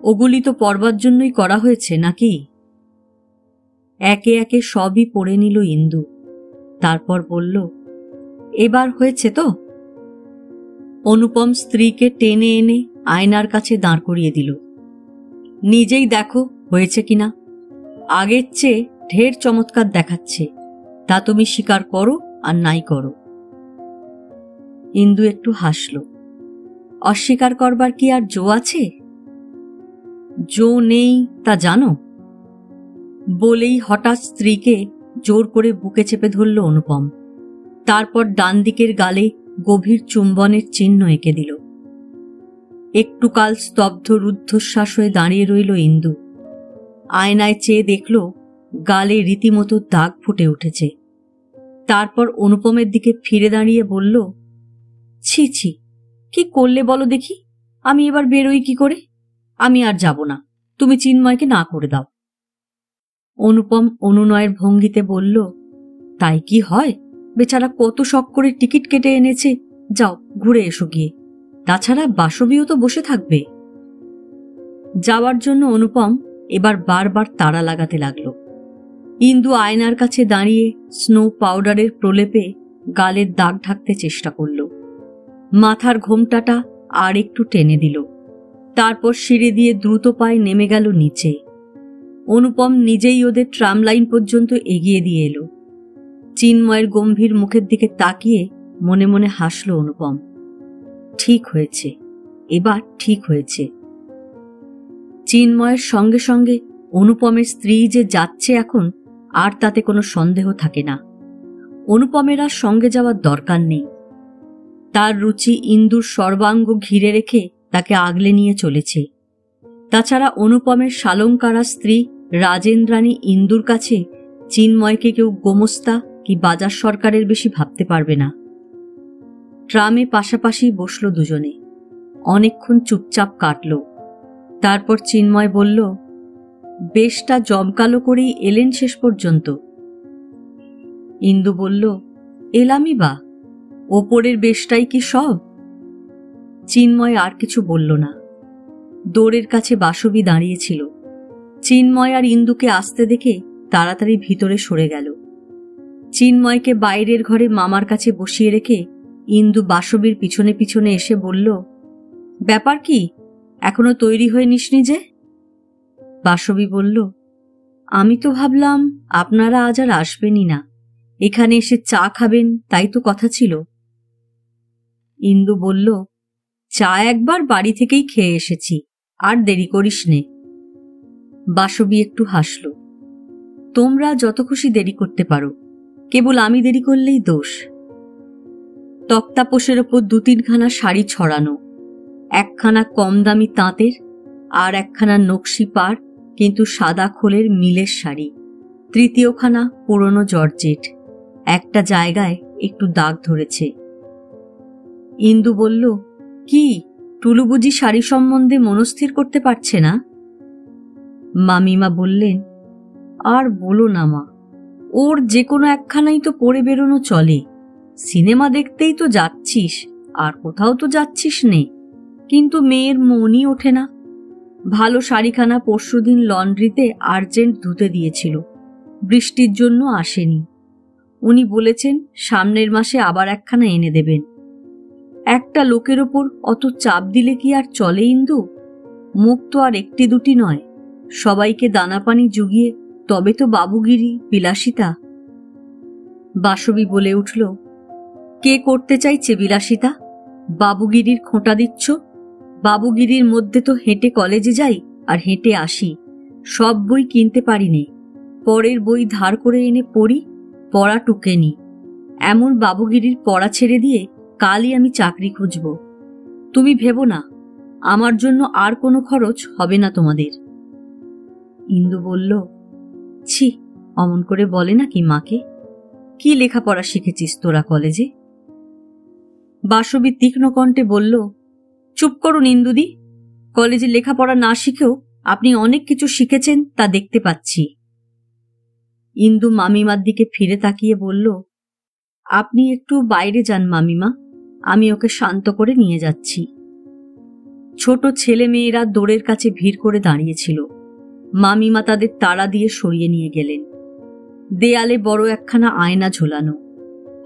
ওগুলি তো পরবার জন্যই করা হয়েছে নাকি? একে একে সবই পরে নিল ইন্দু। তারপর বলল, এবার হয়েছে তো? অনুপম স্ত্রীকে টেনে এনে আয়নার কাছে দাঁড় করিয়ে দিল। নিজেই দেখো হয়েছে কিনা। আগের চেয়ে ঢের চমৎকার দেখাচ্ছে, তা তুমি স্বীকার করো আর নাই করো। ইন্দু একটু হাসল। অস্বীকার করবার কি আর জো আছে? জো নেই তা জানো? বলেই হঠাৎ স্ত্রীকে জোর করে বুকে চেপে ধরল অনুপম। তারপর ডান দিকের গালে গভীর চুম্বনের চিহ্ন এঁকে দিল। একটু কাল স্তব্ধ রুদ্ধশ্বাস হয়ে দাঁড়িয়ে রইল ইন্দু। আয়নায় চেয়ে দেখল গালে রীতিমতো দাগ ফুটে উঠেছে। তারপর অনুপমের দিকে ফিরে দাঁড়িয়ে বলল, ছি ছি, কি করলে বলো দেখি? আমি এবার বেরোই কি করে? আমি আর যাব না, তুমি চিন্ময়কে না করে দাও। অনুপম অনুনয়ের ভঙ্গিতে বলল, তাই কি হয়? বেচারা কত শখ করে টিকিট কেটে এনেছে, যাও ঘুরে এসো গিয়ে। তাছাড়া বাসবিও তো বসে থাকবে। যাওয়ার জন্য অনুপম এবার বারবার তাড়া লাগাতে লাগল। ইন্দু আয়নার কাছে দাঁড়িয়ে স্নো পাউডারের প্রলেপে গালের দাগ ঢাকতে চেষ্টা করল। মাথার ঘোমটাটা আর একটু টেনে দিল। তারপর সিঁড়ি দিয়ে দ্রুত পায়ে নেমে গেল নিচে। অনুপম নিজেই ওদের ট্রাম লাইন পর্যন্ত এগিয়ে দিয়ে এলো। চিন্ময়ের গম্ভীর মুখের দিকে তাকিয়ে মনে মনে হাসল অনুপম। ঠিক হয়েছে, এবার ঠিক হয়েছে। চিন্ময়ের সঙ্গে সঙ্গে অনুপমের স্ত্রী যে যাচ্ছে এখন, আর তাতে কোনো সন্দেহ থাকে না। অনুপমের আর সঙ্গে যাওয়ার দরকার নেই। তার রুচি ইন্দুর সর্বাঙ্গ ঘিরে রেখে তাকে আগলে নিয়ে চলেছে। তাছাড়া অনুপমের শালঙ্কারা স্ত্রী রাজেন্দ্রাণী ইন্দুর কাছে চিন্ময়কে কেউ গোমস্তা কি বাজার সরকারের বেশি ভাবতে পারবে না। ট্রামে পাশাপাশি বসল দুজনে। অনেকক্ষণ চুপচাপ কাটল। তারপর চিন্ময় বলল, বেশটা জমকালো করেই এলেন শেষ পর্যন্ত। ইন্দু বলল, এলামই বা, ওপরের বেশটাই কি সব? চিন্ময় আর কিছু বলল না। দোরের কাছে বাসবি দাঁড়িয়েছিল। চিন্ময় আর ইন্দুকে আসতে দেখে তাড়াতাড়ি ভিতরে সরে গেল। চিন্ময়কে বাইরের ঘরে মামার কাছে বসিয়ে রেখে ইন্দু বাসবির পিছনে পিছনে এসে বলল, ব্যাপার কি, এখনো তৈরি হয়ে নিসনি যে? বাসবি বলল, আমি তো ভাবলাম আপনারা আজ আর আসবেনই না, এখানে এসে চা খাবেন তাই তো কথা ছিল। ইন্দু বলল, চা একবার বাড়ি থেকেই খেয়ে এসেছি, আর দেরি করিস নে। বাসবি একটু হাসল। তোমরা যত খুশি দেরি করতে পারো, কেবল আমি দেরি করলেই দোষ। তক্তাপোষের ওপর দু তিনখানা শাড়ি ছড়ানো, একখানা কম দামি তাঁতের আর একখানা নকশি পাড় কিন্তু সাদা খোলের মিলের শাড়ি, তৃতীয়খানা পুরনো জর্জেট। একটা জায়গায় একটু দাগ ধরেছে। ইন্দু বলল, কি টুলু বুঝি শাড়ি সম্বন্ধে মনস্থির করতে পারছে না? মামিমা বললেন, আর বলো না মা, ওর যে কোনো একখানাই তো পরে বেরোনো চলে। সিনেমা দেখতেই তো যাচ্ছিস, আর কোথাও তো যাচ্ছিস নে, কিন্তু মেয়ের মনই ওঠে না। ভালো শাড়িখানা পরশুদিন লন্ড্রিতে আর্জেন্ট ধুতে দিয়েছিল, বৃষ্টির জন্য আসেনি। উনি বলেছেন সামনের মাসে আবার একখানা এনে দেবেন। একটা লোকের ওপর অত চাপ দিলে কি আর চলে ইন্দু? মুখ তো আর একটি দুটি নয়, সবাইকে দানা পানি জুগিয়ে তবে তো বাবুগিরি বিলাসিতা। বাসবি বলে উঠল, কে করতে চাইছে বিলাসিতা? বাবুগিরির খোঁটা দিচ্ছ? বাবুগিরির মধ্যে তো হেঁটে কলেজে যাই আর হেঁটে আসি, সব বই কিনতে পারি নে। পরের বই ধার করে এনে পড়ি, পড়া টুকেনি। এমন বাবুগিরির পড়া ছেড়ে দিয়ে কালই আমি চাকরি খুঁজব। তুমি ভেবো না, আমার জন্য আর কোনো খরচ হবে না তোমাদের। ইন্দু বলল, ছি, অমন করে বলে নাকি মাকে? কি লেখাপড়া শিখেছিস তোরা কলেজে? বাসবী তীক্ষ্ণ কণ্ঠে বলল, চুপ করুন ইন্দুদি। কলেজে লেখাপড়া না শিখেও আপনি অনেক কিছু শিখেছেন তা দেখতে পাচ্ছি। ইন্দু মামিমার দিকে ফিরে তাকিয়ে বলল, আপনি একটু বাইরে যান মামিমা, আমি ওকে শান্ত করে নিয়ে যাচ্ছি। ছোট ছেলে মেয়েরা দোরের কাছে ভিড় করে দাঁড়িয়েছিল। মামিমা তাদের তাড়া দিয়ে সরিয়ে নিয়ে গেলেন। দেয়ালে বড় একখানা আয়না ঝোলানো।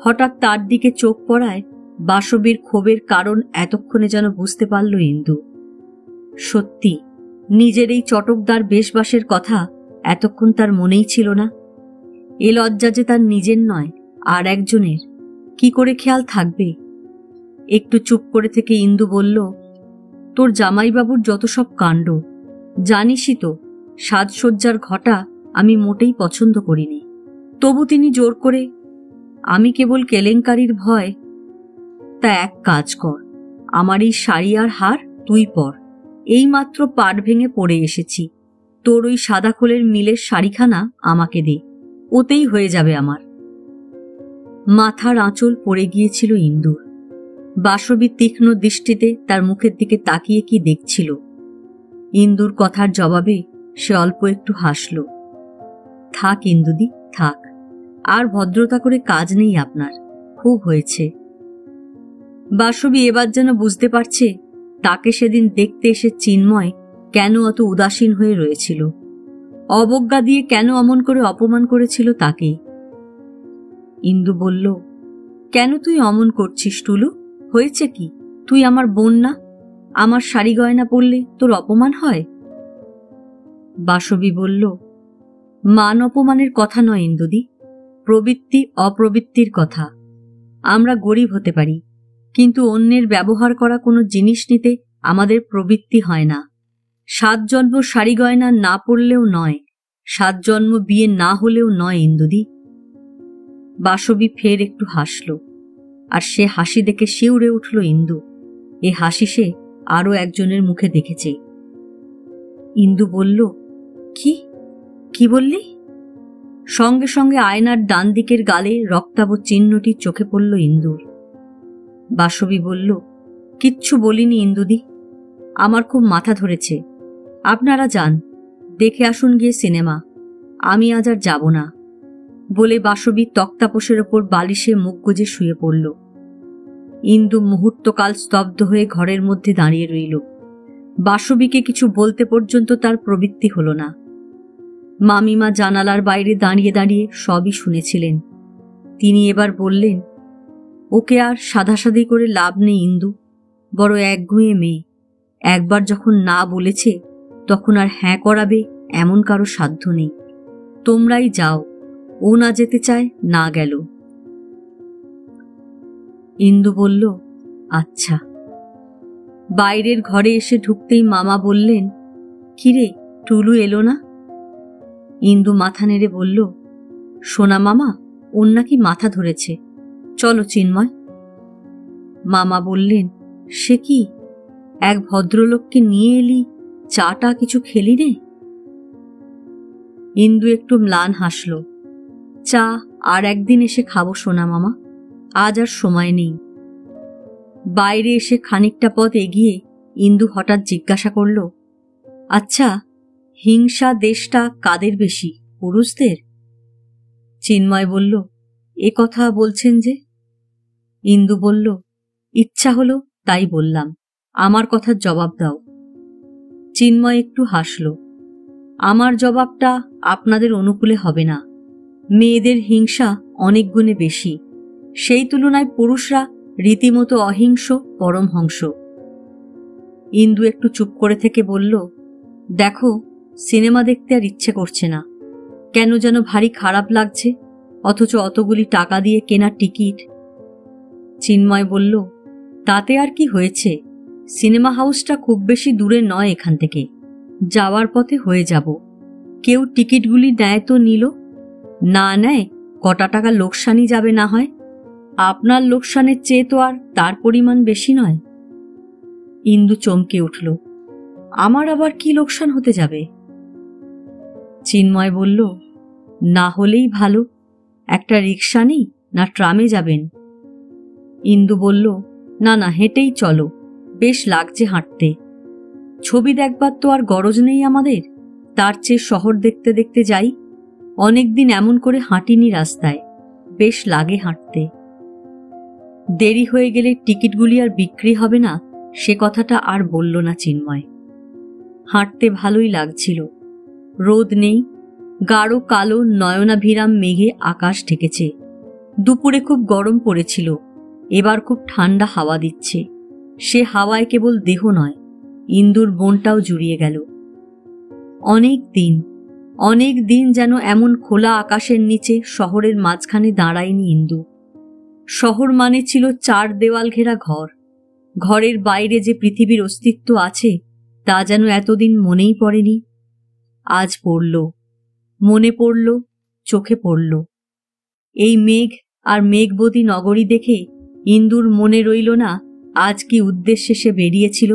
হঠাৎ তার দিকে চোখ পড়ায় বাসবীর ক্ষোভের কারণ এতক্ষণে যেন বুঝতে পারল ইন্দু। সত্যি, নিজের এই চটকদার বেশবাসের কথা এতক্ষণ তার মনেই ছিল না। এ লজ্জা যে তার নিজের নয়, আর একজনের, কি করে খেয়াল থাকবে? একটু চুপ করে থেকে ইন্দু বলল, তোর জামাইবাবুর যত সব কাণ্ড, জানিসই তো সাজসজ্জার ঘটা আমি মোটেই পছন্দ করিনি। তবু তিনি জোর করে। আমি কেবল কেলেঙ্কারির ভয়। তা এক কাজ কর, আমার এই শাড়ি আর হার তুই পর। এইমাত্র পাট ভেঙে পড়ে এসেছি, তোর ওই সাদা খোলের মিলের শাড়িখানা আমাকে দে, ওতেই হয়ে যাবে আমার। মাথার আঁচল পড়ে গিয়েছিল ইন্দুর। বাসবী তীক্ষ্ণ দৃষ্টিতে তার মুখের দিকে তাকিয়ে কি দেখছিল। ইন্দুর কথার জবাবে সে অল্প একটু হাসল। থাক ইন্দুদি, থাক, আর ভদ্রতা করে কাজ নেই আপনার, খুব হয়েছে। বাসবী এবার যেন বুঝতে পারছে তাকে সেদিন দেখতে এসে চিন্ময় কেন অত উদাসীন হয়ে রয়েছিল, অবজ্ঞা দিয়ে কেন অমন করে অপমান করেছিল তাকে। ইন্দু বলল, কেন তুই অমন করছিস টুলু? হয়েছে কি? তুই আমার বোন না? আমার শাড়ি গয়না পরলে তোর অপমান হয়? বাসবী বলল, মান অপমানের কথা নয় ইন্দুদি, প্রবৃত্তি অপ্রবৃত্তির কথা। আমরা গরিব হতে পারি, কিন্তু অন্যের ব্যবহার করা কোনো জিনিস নিতে আমাদের প্রবৃত্তি হয় না। 7 জন্ম শাড়ি গয়না না পরলেও নয়, 7 জন্ম বিয়ে না হলেও নয় ইন্দুদি। বাসবী ফের একটু হাসল, আর সে হাসি দেখে শিউরে উঠল ইন্দু। এ হাসি সে আরো একজনের মুখে দেখেছে। ইন্দু বলল, কি কি বললি? সঙ্গে সঙ্গে আয়নার ডান দিকের গালে রক্তাভ চিহ্নটি চোখে পড়ল ইন্দুর। বাসবী বলল, কিচ্ছু বলিনি ইন্দুদি, আমার খুব মাথা ধরেছে। আপনারা যান, দেখে আসুন গিয়ে সিনেমা, আমি আজ আর যাব না। বলে বাসবী তক্তাপোষের ওপর বালিশে মুখ গুজে শুয়ে পড়ল। ইন্দু মুহূর্তকাল স্তব্ধ হয়ে ঘরের মধ্যে দাঁড়িয়ে রইল। বাসবীকে কিছু বলতে পর্যন্ত তার প্রবৃত্তি হল না। মামিমা জানালার বাইরে দাঁড়িয়ে দাঁড়িয়ে সবই শুনেছিলেন। তিনি এবার বললেন, ওকে আর সাধাসাধি করে লাভ নেই ইন্দু, বড় একগুঁয়ে মেয়ে। একবার যখন না বলেছে তখন আর হ্যাঁ করাবে এমন কারো সাধ্য নেই। তোমরাই যাও, ও না যেতে চায় না গেল। ইন্দু বলল, আচ্ছা। বাইরের ঘরে এসে ঢুকতেই মামা বললেন, কিরে টুলু এলো না? ইন্দু মাথা নেড়ে বলল, সোনা মামা, ওর নাকি মাথা ধরেছে, চলো চিন্ময়। মামা বললেন, সে কি, এক ভদ্রলোককে নিয়ে এলি, চাটা কিছু খেলি রে? ইন্দু একটু ম্লান হাসল। চা আর একদিন এসে খাবো সোনা মামা, আজ আর সময় নেই। বাইরে এসে খানিকটা পথ এগিয়ে ইন্দু হঠাৎ জিজ্ঞাসা করল, আচ্ছা, হিংসা দেশটা কাদের বেশি, পুরুষদের? চিন্ময় বলল, এ কথা বলছেন যে? ইন্দু বলল, ইচ্ছা হলো তাই বললাম, আমার কথার জবাব দাও। চিন্ময় একটু হাসল। আমার জবাবটা আপনাদের অনুকূলে হবে না। মেয়েদের হিংসা অনেক গুণে বেশি, সেই তুলনায় পুরুষরা রীতিমতো অহিংস পরমহংস। ইন্দু একটু চুপ করে থেকে বলল, দেখো, সিনেমা দেখতে আর ইচ্ছে করছে না, কেন যেন ভারী খারাপ লাগছে, অথচ অতগুলি টাকা দিয়ে কেনা টিকিট। চিন্ময় বলল, তাতে আর কি হয়েছে, সিনেমা হাউসটা খুব বেশি দূরে নয় এখান থেকে, যাওয়ার পথে হয়ে যাব। কেউ টিকিটগুলি নেয় তো নিল, না নেয় কটা টাকা লোকসানই যাবে না হয়। আপনার লোকসানের চেয়ে তো আর তার পরিমাণ বেশি নয়। ইন্দু চমকে উঠল। আমার আবার কি লোকসান হতে যাবে? চিন্ময় বলল, না হলেই ভালো। একটা রিকশা নিই না ট্রামে যাবেন? ইন্দু বলল, না না, হেঁটেই চলো, বেশ লাগছে হাঁটতে। ছবি দেখবার তো আর গরজ নেই আমাদের, তার চেয়ে শহর দেখতে দেখতে যাই। অনেকদিন এমন করে হাঁটিনি রাস্তায়, বেশ লাগে হাঁটতে। দেরি হয়ে গেলে টিকিটগুলি আর বিক্রি হবে না, সে কথাটা আর বলল না চিন্ময়। হাঁটতে ভালোই লাগছিল। রোদ নেই, গাঢ় কালো নয়নাভিরাম মেঘে আকাশ ঢেকেছে। দুপুরে খুব গরম পড়েছিল, এবার খুব ঠান্ডা হাওয়া দিচ্ছে। সে হাওয়ায় কেবল দেহ নয়, ইন্দুর মনটাও জুড়িয়ে গেল। অনেক দিন যেন এমন খোলা আকাশের নিচে শহরের মাঝখানে দাঁড়ায়নি ইন্দু। শহর মানে ছিল 4 দেওয়াল ঘেরা ঘর। ঘরের বাইরে যে পৃথিবীর অস্তিত্ব আছে তা যেন এতদিন মনেই পড়েনি। আজ পড়ল, মনে পড়ল, চোখে পড়ল। এই মেঘ আর মেঘবতী নগরী দেখে ইন্দুর মনে রইল না আজ কি উদ্দেশ্যে সে বেরিয়েছিল,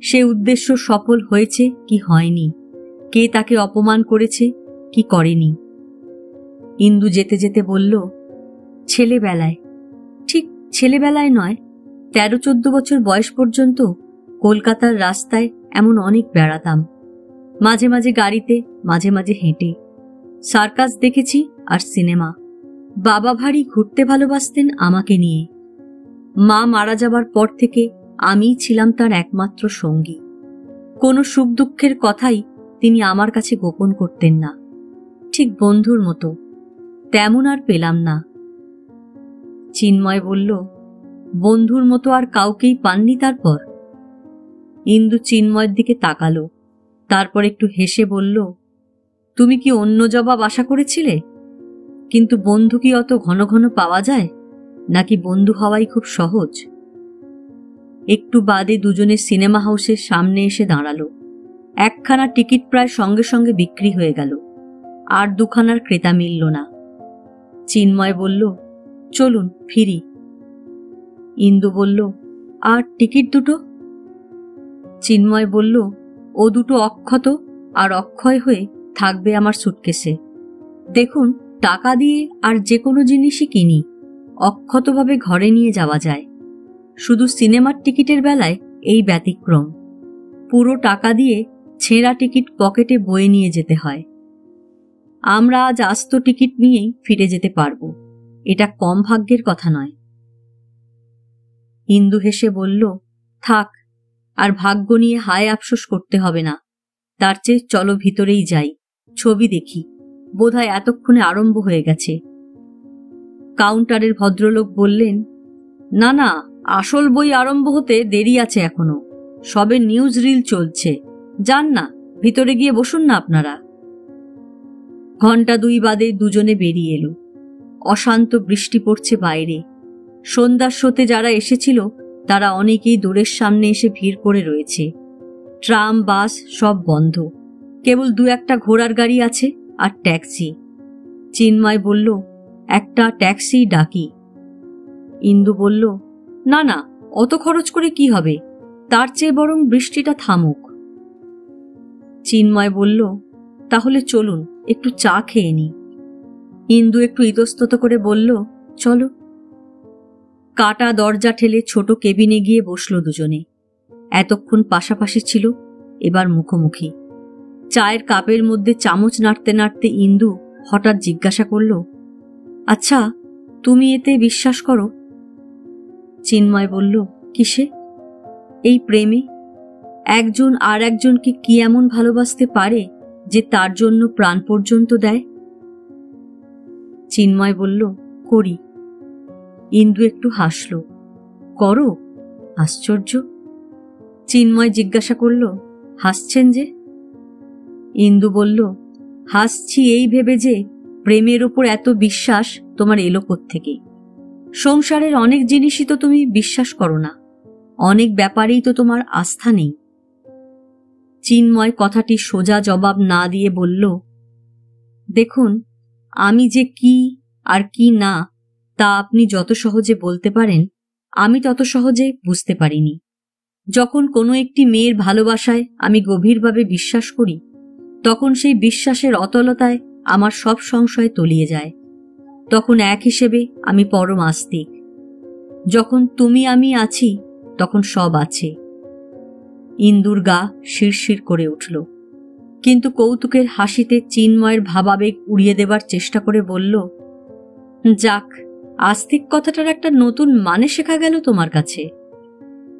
সে উদ্দেশ্য সফল হয়েছে কি হয়নি, কে তাকে অপমান করেছে কি করেনি। ইন্দু যেতে যেতে বলল, ছেলেবেলায়, ঠিক ছেলেবেলায় নয়, 13-14 বছর বয়স পর্যন্ত কলকাতার রাস্তায় এমন অনেক বেড়াতাম। মাঝে মাঝে গাড়িতে, মাঝে মাঝে হেঁটে। সার্কাস দেখেছি আর সিনেমা। বাবা ভারী ঘুরতে ভালোবাসতেন আমাকে নিয়ে। মা মারা যাবার পর থেকে আমিই ছিলাম তার একমাত্র সঙ্গী। কোনো সুখ দুঃখের কথাই তিনি আমার কাছে গোপন করতেন না, ঠিক বন্ধুর মতো। তেমন আর পেলাম না। চিন্ময় বলল, বন্ধুর মতো আর কাউকেই পাননি তারপর? ইন্দু চিন্ময়ের দিকে তাকালো, তারপর একটু হেসে বলল, তুমি কি অন্য জবাব আশা করেছিলে? কিন্তু বন্ধু কি অত ঘন ঘন পাওয়া যায়, নাকি বন্ধু হওয়াই খুব সহজ? একটু বাদে দুজনে সিনেমা হাউসের সামনে এসে দাঁড়ালো। একখানা টিকিট প্রায় সঙ্গে সঙ্গে বিক্রি হয়ে গেল, আর দুখানার ক্রেতা মিলল না। চিন্ময় বলল, চলুন ফিরি। ইন্দু বলল, আর টিকিট দুটো? চিন্ময় বলল, ও দুটো অক্ষত আর অক্ষয় হয়ে থাকবে আমার সুটকেসে। দেখুন, টাকা দিয়ে আর যে কোনো জিনিসই কিনি, অক্ষতভাবে ঘরে নিয়ে যাওয়া যায়। শুধু সিনেমার টিকিটের বেলায় এই ব্যতিক্রম। পুরো টাকা দিয়ে ছেঁড়া টিকিট পকেটে বয়ে নিয়ে যেতে হয়। আমরা আজ আস্ত টিকিট নিয়েই ফিরে যেতে পারব, এটা কম ভাগ্যের কথা নয়। ইন্দু হেসে বলল, থাক, আর ভাগ্য নিয়ে হায় আফসোস করতে হবে না। তার চেয়ে চলো ভিতরেই যাই, ছবি দেখি, বোধহয় এতক্ষণে আরম্ভ হয়ে গেছে। কাউন্টারের ভদ্রলোক বললেন, না না, আসল বই আরম্ভ হতে দেরি আছে এখনো, সবে নিউজ রিল চলছে। যান না, ভিতরে গিয়ে বসুন না আপনারা। ঘণ্টা 2 বাদে দুজনে বেরিয়ে এলো। অশান্ত বৃষ্টি পড়ছে বাইরে। সন্ধ্যার শোতে যারা এসেছিল তারা অনেকেই দূরের সামনে এসে ভিড় করে রয়েছে। ট্রাম, বাস সব বন্ধ, কেবল 2-1টা ঘোড়ার গাড়ি আছে আর ট্যাক্সি। চিন্ময় বলল, একটা ট্যাক্সি ডাকি। ইন্দু বলল, না না, অত খরচ করে কি হবে, তার চেয়ে বরং বৃষ্টিটা থামুক। চিন্ময় বলল, তাহলে চলুন একটু চা খেয়ে নি। ইন্দু একটু ইতস্তত করে বলল, চলো। কাটা দরজা ঠেলে ছোট কেবিনে গিয়ে বসল দুজনে। এতক্ষণ পাশাপাশি ছিল, এবার মুখোমুখি। চায়ের কাপের মধ্যে চামচ নাড়তে নাড়তে ইন্দু হঠাৎ জিজ্ঞাসা করল, আচ্ছা, তুমি এতে বিশ্বাস করো? চিন্ময় বলল, কিসে? এই প্রেমে। একজন আর একজনকে কি এমন ভালোবাসতে পারে যে তার জন্য প্রাণ পর্যন্ত দেয়? চিন্ময় বলল, করি। ইন্দু একটু হাসল। করো? আশ্চর্য। চিন্ময় জিজ্ঞাসা করল, হাসছেন যে? ইন্দু বলল, হাসছি এই ভেবে যে প্রেমের ওপর এত বিশ্বাস তোমার এলো কোত্থেকে। সংসারের অনেক জিনিসই তো তুমি বিশ্বাস করো না, অনেক ব্যাপারেই তো তোমার আস্থা নেই। চিন্ময় কথাটি সোজা জবাব না দিয়ে বলল, দেখুন, আমি যে কি আর কি না তা আপনি যত সহজে বলতে পারেন, আমি তত সহজে বুঝতে পারিনি। যখন কোনো একটি মেয়ের ভালোবাসায় আমি গভীরভাবে বিশ্বাস করি, তখন সেই বিশ্বাসের অতলতায় আমার সব সংশয় তলিয়ে যায়। তখন এক হিসেবে আমি পরম আস্তিক। যখন তুমি আমি আছি, তখন সব আছে। ইন্দুর গা শিরশির করে উঠল, কিন্তু কৌতুকের হাসিতে চিন্ময়ের ভাবাবেগ উড়িয়ে দেবার চেষ্টা করে বলল, যাক, আস্তিক কথাটার একটা নতুন মানে শেখা গেল তোমার কাছে।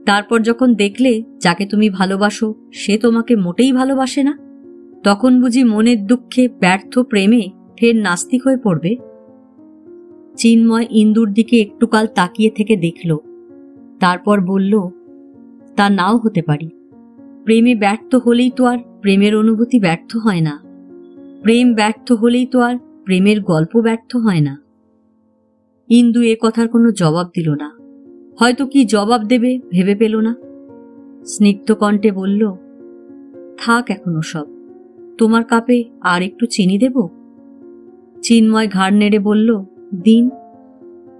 তারপর যখন দেখলে যাকে তুমি ভালোবাসো সে তোমাকে মোটেই ভালোবাসে না, তখন বুঝি মনের দুঃখে ব্যর্থ প্রেমে ফের নাস্তিক হয়ে পড়বে? চিন্ময় ইন্দুর দিকে একটুকাল তাকিয়ে থেকে দেখল, তারপর বলল, তা নাও হতে পারি। প্রেমে ব্যর্থ হলেই তো আর প্রেমের অনুভূতি ব্যর্থ হয় না। প্রেম ব্যর্থ হলেই তো আর প্রেমের গল্প ব্যর্থ হয় না। ইন্দু এ কথার কোনো জবাব দিল না, হয়তো কি জবাব দেবে ভেবে পেল না। স্নিগ্ধ কণ্ঠে বলল, থাক এখনো সব, তোমার কাপে আর একটু চিনি দেব? চিন্ময় ঘাড় নেড়ে বলল, দিন।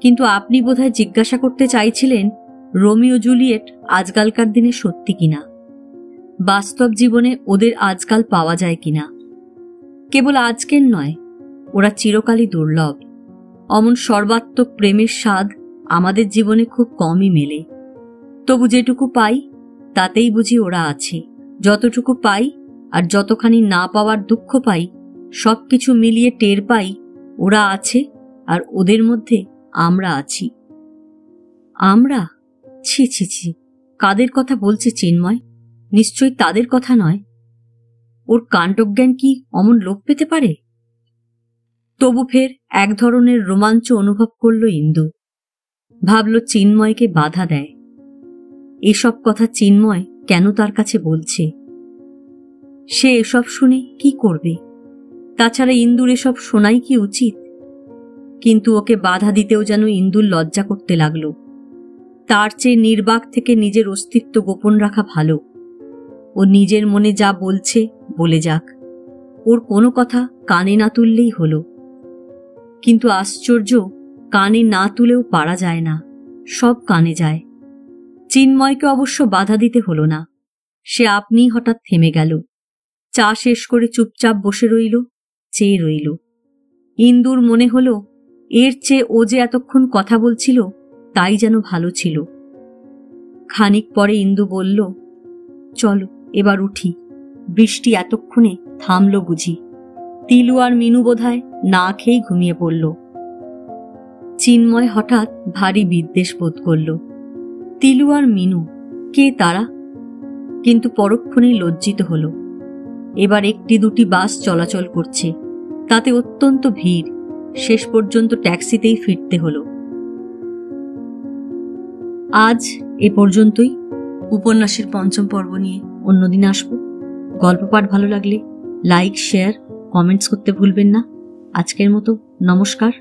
কিন্তু আপনি বোধহয় জিজ্ঞাসা করতে চাইছিলেন রোমিও জুলিয়েট আজকালকার দিনে সত্যি কিনা, বাস্তব জীবনে ওদের আজকাল পাওয়া যায় কিনা। কেবল আজকের নয়, ওরা চিরকালই দুর্লভ। অমন সর্বাত্মক প্রেমের স্বাদ আমাদের জীবনে খুব কমই মেলে। তবু যেটুকু পাই তাতেই বুঝি ওরা আছে। যতটুকু পাই আর যতখানি না পাওয়ার দুঃখ পাই, সবকিছু মিলিয়ে টের পাই ওরা আছে আর ওদের মধ্যে আমরা আছি। আমরা? ছি ছি ছি, কাদের কথা বলছে চিন্ময়? নিশ্চয়ই তাদের কথা নয়। ওর কাণ্ডজ্ঞান কি অমন লোপ পেতে পারে? তবু ফের এক ধরনের রোমাঞ্চ অনুভব করল ইন্দু। ভাবল চিন্ময়কে বাধা দেয়। এসব কথা চিন্ময় কেন তার কাছে বলছে? সে এসব শুনে কি করবে? তাছাড়া ইন্দুর এসব শোনাই কি উচিত? কিন্তু ওকে বাধা দিতেও যেন ইন্দুর লজ্জা করতে লাগল। তার চেয়ে নির্বাক থেকে নিজের অস্তিত্ব গোপন রাখা ভালো। ও নিজের মনে যা বলছে বলে যাক, ওর কোনো কথা কানে না তুললেই হলো। কিন্তু আশ্চর্য, কানে না তুলেও পারা যায় না, সব কানে যায়। চিন্ময়কে অবশ্য বাধা দিতে হলো না, সে আপনিই হঠাৎ থেমে গেল। চা শেষ করে চুপচাপ বসে রইল, চেয়ে রইল। ইন্দুর মনে হলো এর চেয়ে ও যে এতক্ষণ কথা বলছিল তাই যেন ভালো ছিল। খানিক পরে ইন্দু বলল, চলো এবার উঠি, বৃষ্টি এতক্ষণে থামল বুঝি। তিলু আর মিনু বোধহয় না খেয়েই ঘুমিয়ে পড়ল। চিন্ময় হঠাৎ ভারী বিদ্বেষ বোধ করল। তিলু আর মিনু, কে তারা? কিন্তু পরক্ষণেই লজ্জিত হল। এবার একটি দুটি বাস চলাচল করছে, তাতে অত্যন্ত ভিড়। শেষ পর্যন্ত ট্যাক্সিতেই ফিরতে হল। আজ এ পর্যন্তই। উপন্যাসের পঞ্চম পর্ব নিয়ে অন্যদিন আসব। গল্প পাঠ ভালো লাগলে লাইক, শেয়ার, কমেন্টস করতে ভুলবেন না। আজকের মতো নমস্কার।